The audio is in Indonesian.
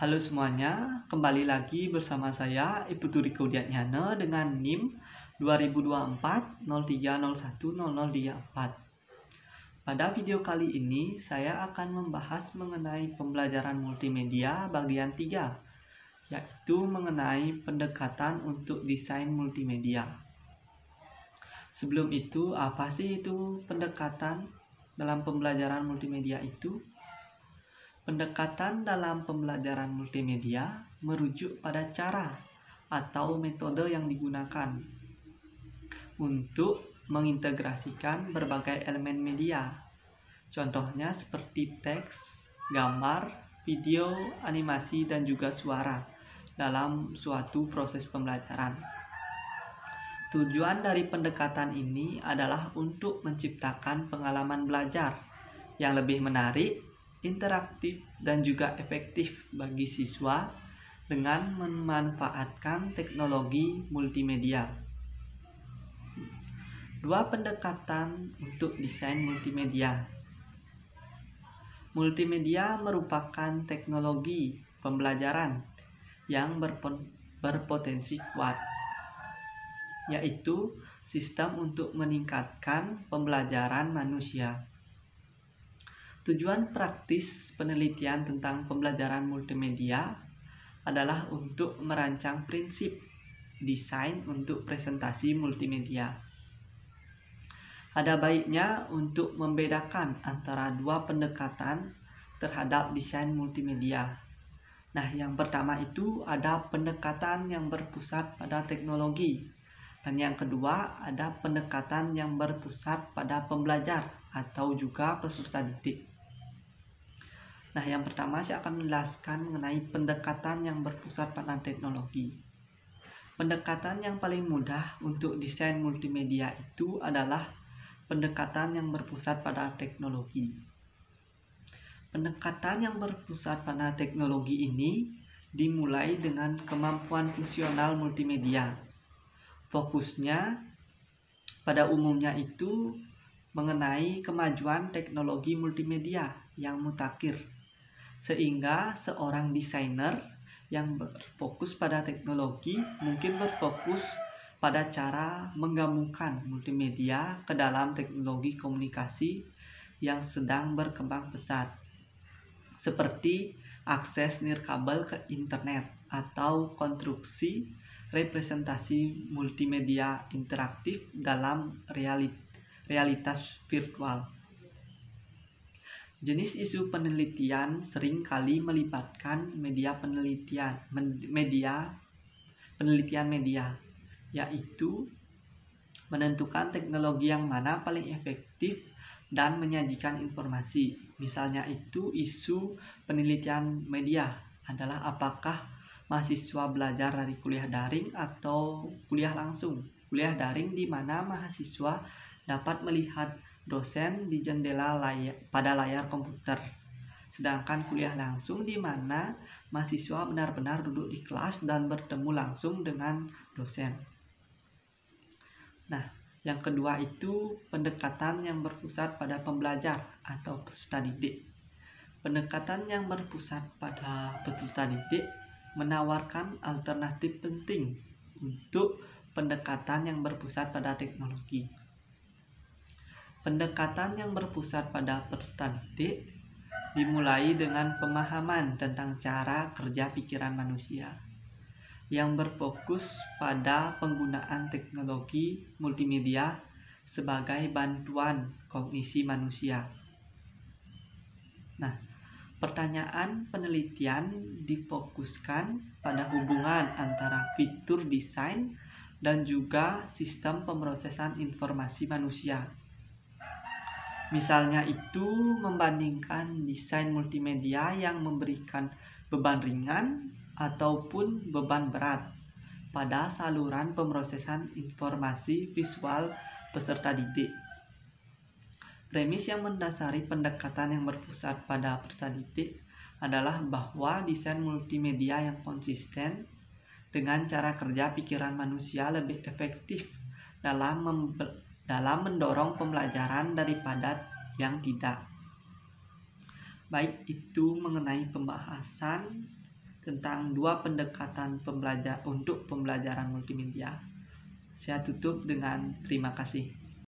Halo semuanya, kembali lagi bersama saya Ibu Turiko Diatnyana dengan NIM 2024 Pada video kali ini saya akan membahas mengenai pembelajaran multimedia bagian 3, yaitu mengenai pendekatan untuk desain multimedia. Sebelum itu, apa sih itu pendekatan dalam pembelajaran multimedia itu? Pendekatan dalam pembelajaran multimedia merujuk pada cara atau metode yang digunakan untuk mengintegrasikan berbagai elemen media. Contohnya seperti teks, gambar, video, animasi, dan juga suara dalam suatu proses pembelajaran. Tujuan dari pendekatan ini adalah untuk menciptakan pengalaman belajar yang lebih menarik, interaktif, dan juga efektif bagi siswa dengan memanfaatkan teknologi multimedia. Dua pendekatan untuk desain multimedia. Multimedia merupakan teknologi pembelajaran yang berpotensi kuat, yaitu sistem untuk meningkatkan pembelajaran manusia. Tujuan praktis penelitian tentang pembelajaran multimedia adalah untuk merancang prinsip desain untuk presentasi multimedia. Ada baiknya untuk membedakan antara dua pendekatan terhadap desain multimedia. Nah, yang pertama itu ada pendekatan yang berpusat pada teknologi, dan yang kedua ada pendekatan yang berpusat pada pembelajar atau juga peserta didik. Nah, yang pertama saya akan menjelaskan mengenai pendekatan yang berpusat pada teknologi. Pendekatan yang paling mudah untuk desain multimedia itu adalah pendekatan yang berpusat pada teknologi. Pendekatan yang berpusat pada teknologi ini dimulai dengan kemampuan fungsional multimedia. Fokusnya pada umumnya itu mengenai kemajuan teknologi multimedia yang mutakhir, sehingga seorang desainer yang berfokus pada teknologi mungkin berfokus pada cara menggabungkan multimedia ke dalam teknologi komunikasi yang sedang berkembang pesat, seperti akses nirkabel ke internet atau konstruksi representasi multimedia interaktif dalam realitas virtual. Jenis isu penelitian sering kali melibatkan penelitian media, yaitu menentukan teknologi yang mana paling efektif dan menyajikan informasi. Misalnya itu isu penelitian media adalah apakah mahasiswa belajar dari kuliah daring atau kuliah langsung. Kuliah daring di mana mahasiswa dapat melihat dosen di jendela pada layar komputer. Sedangkan kuliah langsung di mana mahasiswa benar-benar duduk di kelas dan bertemu langsung dengan dosen. Nah, yang kedua itu pendekatan yang berpusat pada pembelajar atau peserta didik. Pendekatan yang berpusat pada peserta didik menawarkan alternatif penting untuk pendekatan yang berpusat pada teknologi. Pendekatan yang berpusat pada peserta didik dimulai dengan pemahaman tentang cara kerja pikiran manusia yang berfokus pada penggunaan teknologi multimedia sebagai bantuan kognisi manusia. Nah, pertanyaan penelitian difokuskan pada hubungan antara fitur desain dan juga sistem pemrosesan informasi manusia. Misalnya itu membandingkan desain multimedia yang memberikan beban ringan ataupun beban berat pada saluran pemrosesan informasi visual peserta didik. Premis yang mendasari pendekatan yang berpusat pada peserta didik adalah bahwa desain multimedia yang konsisten dengan cara kerja pikiran manusia lebih efektif dalam mendorong pembelajaran daripada yang tidak. Baik itu mengenai pembahasan tentang dua pendekatan untuk pembelajaran multimedia. Saya tutup dengan terima kasih.